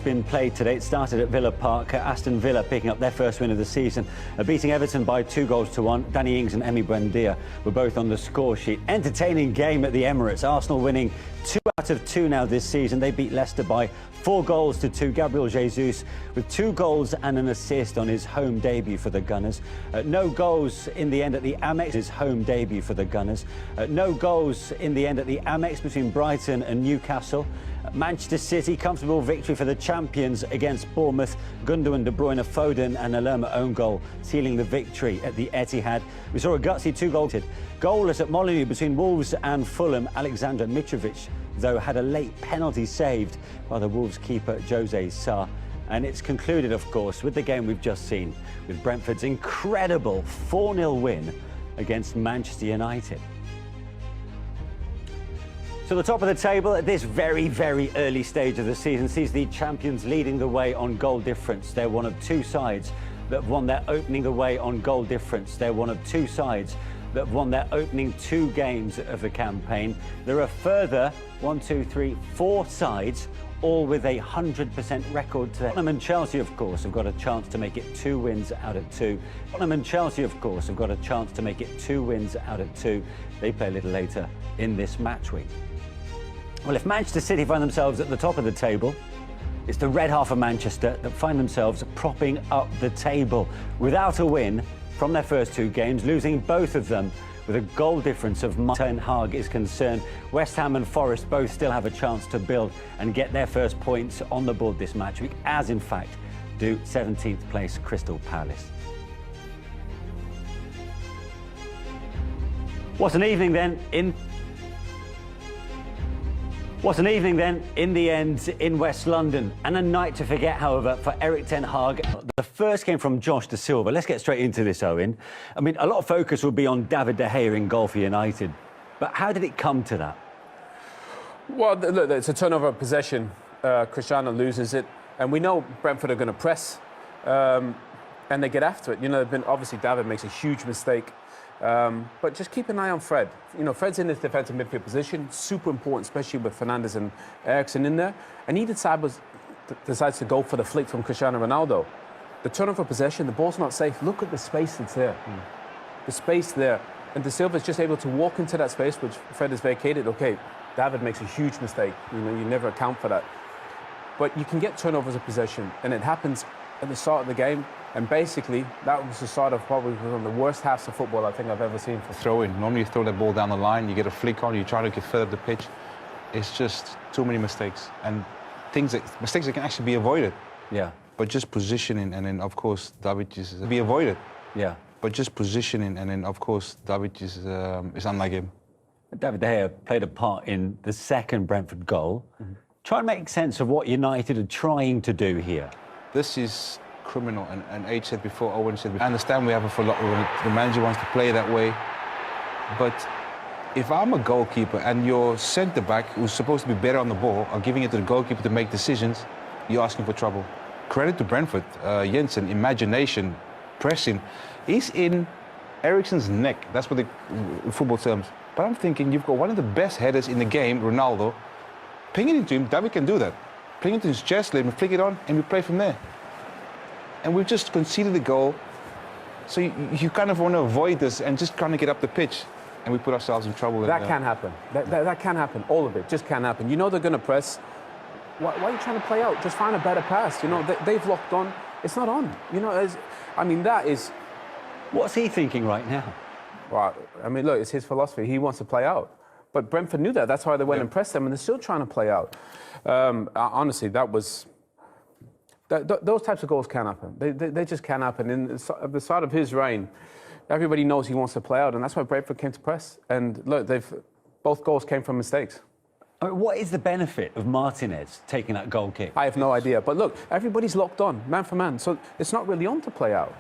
Been played today. It started at Villa Park. Aston Villa picking up their first win of the season, beating Everton by 2-1. Danny Ings and MRBEAR were both on the score sheet. Entertaining game at the Emirates. Arsenal winning 2 out of 2 now this season. They beat Leicester by 4-2. Gabriel Jesus with 2 goals and an assist on his home debut for the Gunners. No goals in the end at the Amex. His home debut for the Gunners. No goals in the end at the Amex between Brighton and Newcastle. Manchester City, comfortable victory for the champions against Bournemouth. Gundogan, De Bruyne, Foden and a Lerma own goal sealing the victory at the Etihad. We saw a gutsy 2-goal goalless at Molineux between Wolves and Fulham. Alexander Mitrovic, though, had a late penalty saved by the Wolves keeper Jose Sarr. And it's concluded, of course, with the game we've just seen, with Brentford's incredible 4-0 win against Manchester United. So the top of the table at this very, very early stage of the season sees the champions leading the way on goal difference. They're one of 2 sides that have won their opening away on goal difference. They're one of 2 sides that have won their opening 2 games of the campaign. There are further 4 sides, all with a 100% record to Tottenham and Chelsea, of course, have got a chance to make it 2 wins out of 2. Tottenham and Chelsea, of course, have got a chance to make it 2 wins out of 2. They play a little later in this match week. Well, if Manchester City find themselves at the top of the table, it's the red half of Manchester that find themselves propping up the table without a win from their first 2 games, losing both of them with a goal difference of Owen Hargreaves is concerned. West Ham and Forest both still have a chance to build and get their first points on the board this match week, as in fact do 17th place Crystal Palace. What an evening then in the end in West London, and a night to forget, however, for Erik ten Hag. The first came from Josh De Silva. Let's get straight into this, Owen. I mean, a lot of focus will be on David De Gea in goal for United, but how did it come to that? Well, look, it's a turnover of possession. Cristiano loses it, and we know Brentford are going to press, and they get after it. You know, obviously David makes a huge mistake. But just keep an eye on Fred. You know, Fred's in this defensive midfield position, super important, especially with Fernandes and Eriksen in there. And he decides to go for the flick from Cristiano Ronaldo. The turnover possession, the ball's not safe. Look at the space that's there. The space there. And De Silva's just able to walk into that space, which Fred has vacated. Okay, David makes a huge mistake. You know, you never account for that. But you can get turnovers of possession, and it happens at the start of the game. And basically, that was the start of probably one of the worst halves of football I think I've ever seen. For throw-in. Normally you throw that ball down the line, you get a flick on, you try to get further up the pitch. It's just too many mistakes. And mistakes that can actually be avoided. Yeah. But just positioning, and then, of course, David is be avoided. Yeah. But just positioning, and then, of course, David is unlike him. David De Gea played a part in the second Brentford goal. Try and make sense of what United are trying to do here. This is criminal, and H said before, Owen said before. I understand we have it for a lot, the manager wants to play that way, but if I'm a goalkeeper and your centre-back, who's supposed to be better on the ball, are giving it to the goalkeeper to make decisions, you're asking for trouble. Credit to Brentford, Jensen, imagination, pressing. He's in Eriksen's neck, that's what the football terms. But I'm thinking, you've got one of the best headers in the game, Ronaldo, ping it into him, David can do that. Ping it to his chest, let him flick it on, and we play from there. And we've just conceded the goal. So you kind of want to avoid this and just kind of get up the pitch. And we put ourselves in trouble. That can happen. That can happen. All of it just can happen. You know they're going to press. Why are you trying to play out? Just find a better pass. You know, they've locked on. It's not on. You know, I mean, that is... What's he thinking right now? Well, I mean, look, it's his philosophy. He wants to play out. But Brentford knew that. That's why they went and pressed them, and they're still trying to play out. Honestly, that was... Those types of goals can happen. They just can happen. At the start of his reign, everybody knows he wants to play out, and that's why Brentford came to press. And look, both goals came from mistakes. I mean, what is the benefit of Martinez taking that goal kick? I have no idea. But look, everybody's locked on, man for man. So it's not really on to play out.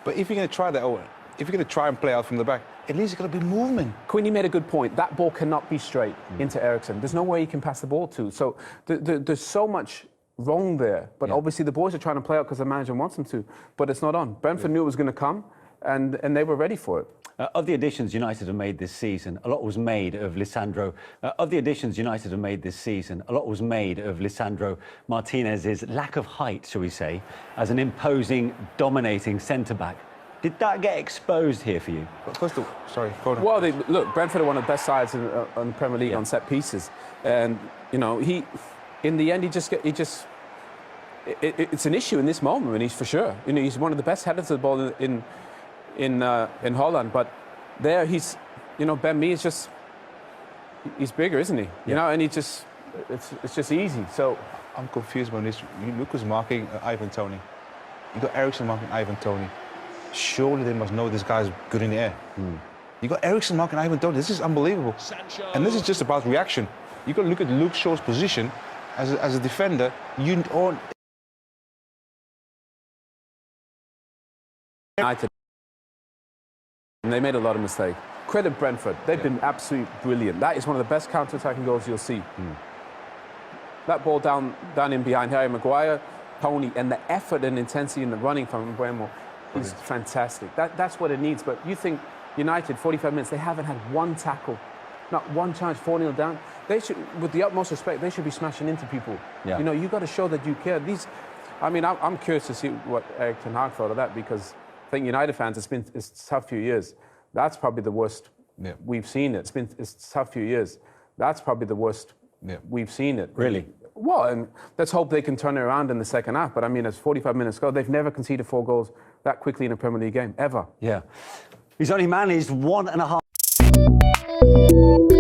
But if you're going to try that, Owen, if you're going to try and play out from the back, at least it's got to be movement. Queenie made a good point. That ball cannot be straight into Eriksen. There's no way he can pass the ball to. So there's so much wrong there, but obviously the boys are trying to play out because the manager wants them to, but it's not on. Brentford knew it was going to come, and they were ready for it. Of the additions United have made this season, a lot was made of Lisandro. Of the additions United have made this season, a lot was made of Lisandro Martinez's lack of height, shall we say, as an imposing, dominating centre-back. Did that get exposed here for you? First of all, sorry, go on. Well, look, Brentford are one of the best sides in the Premier League on set pieces, and you know in the end, it's an issue in this moment, and he's for sure. You know, he's one of the best headers of the ball in Holland, but there he's, you know, Ben Mee is just, he's bigger, isn't he? You know, and it's just easy. So I'm confused when this. Look who's marking Ivan Toney. You got Ericsson marking Ivan Toney. Surely they must know this guy's good in the air. You got Ericsson marking Ivan Toney. This is unbelievable. And this is just about reaction. You got to look at Luke Shaw's position as a defender. United. And they made a lot of mistakes. Credit Brentford. They've been absolutely brilliant. That is one of the best counter-attacking goals you'll see. That ball down in behind Harry Maguire, Tony, and the effort and intensity in the running from Mbeumo is fantastic. That's what it needs. But you think United, 45 minutes, they haven't had one tackle, not one chance, 4-0 down. They should, with the utmost respect, they should be smashing into people. Yeah. You know, you got to show that you care. I mean, I'm curious to see what Erik ten Hag thought of that, because I think United fans, it's a tough few years. That's probably the worst we've seen it. It's a tough few years. That's probably the worst we've seen it. Really? Well, and let's hope they can turn it around in the second half. But I mean, it's 45 minutes ago. They've never conceded 4 goals that quickly in a Premier League game, ever. Yeah. He's only managed 1.5.